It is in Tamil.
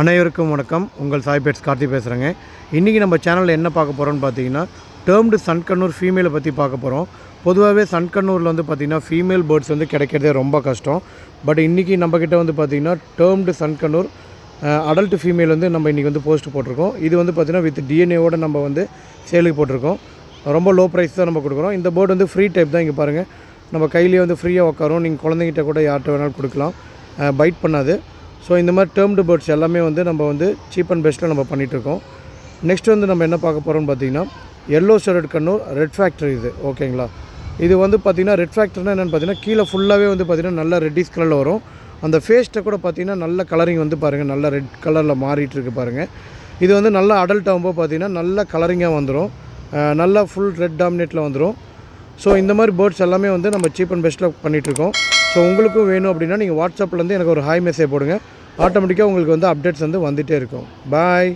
அனைவருக்கும் வணக்கம். உங்கள் சாய் பெட்ஸ் கார்த்தி பேசுகிறேங்க. இன்றைக்கி நம்ம சேனலில் என்ன பார்க்க போகிறோன்னு பார்த்தீங்கன்னா, டேர்ம்டு சன்கண்ணூர் ஃபீமேலை பற்றி பார்க்க போகிறோம். பொதுவாகவே சன்கண்ணூரில் வந்து பார்த்திங்கன்னா ஃபீமேல் பேர்ட்ஸ் வந்து கிடைக்கிறதே ரொம்ப கஷ்டம். பட் இன்றைக்கி நம்மக்கிட்ட வந்து பார்த்திங்கன்னா டேர்ம்டு சன்கண்ணூர் அடல்ட் ஃபீமேல் வந்து நம்ம இன்றைக்கி வந்து போஸ்ட் போட்டிருக்கோம். இது வந்து பார்த்திங்கன்னா வித் டிஎன்ஏவோடு நம்ம வந்து சேலுக்கு போட்டிருக்கோம். ரொம்ப லோ ப்ரைஸ் தான் நம்ம கொடுக்குறோம். இந்த பேர்டு வந்து ஃப்ரீ டைப் தான். இங்கே பாருங்கள், நம்ம கையிலேயே வந்து ஃப்ரீயாக உட்காரும். நீங்கள் குழந்தைங்கிட்ட கூட யார்கிட்ட வேணாலும் கொடுக்கலாம், பைட் பண்ணாது. ஸோ இந்த மாதிரி டேர்ம்டு பேர்ட்ஸ் எல்லாமே வந்து நம்ம வந்து சீப் அண்ட் பெஸ்ட்டில் நம்ம பண்ணிகிட்ருக்கோம். நெக்ஸ்ட் வந்து நம்ம என்ன பார்க்க போகிறோம்னு பார்த்தீங்கன்னா, yellow shaded Kannur red factory. இது ஓகேங்களா? இது வந்து பார்த்திங்கன்னா ரெட் ஃபேக்டர்னால் என்னென்னு பார்த்தீங்கன்னா, கீழே ஃபுல்லாகவே வந்து பார்த்திங்கன்னா நல்ல ரெட்டிஷ் கலரில் வரும். அந்த ஃபேஸ்ட்டை கூட பார்த்திங்கன்னா நல்ல கலரிங் வந்து பாருங்கள், நல்ல ரெட் கலரில் மாறிட்டுருக்கு பாருங்கள். இது வந்து நல்லா அடல்ட் ஆகும்போது பார்த்திங்கன்னா நல்ல கலரிங்காக வந்துடும், நல்லா ஃபுல் ரெட் டாமினேட்டில் வந்துடும். ஸோ இந்த மாதிரி பேர்ட்ஸ் எல்லாமே வந்து நம்ம சீப் அண்ட் பெஸ்ட்டில் பண்ணிகிட்ருக்கோம். ஸோ உங்களுக்கும் வேணும் அப்படின்னா நீங்கள் வாட்ஸ்அப்லேருந்து எனக்கு ஒரு ஹாய் மெசேஜ் போடுங்க. ஆட்டோமேட்டிக்காக உங்களுக்கு வந்து அப்டேட்ஸ் வந்து வந்துகிட்டே இருக்கும். பாய்.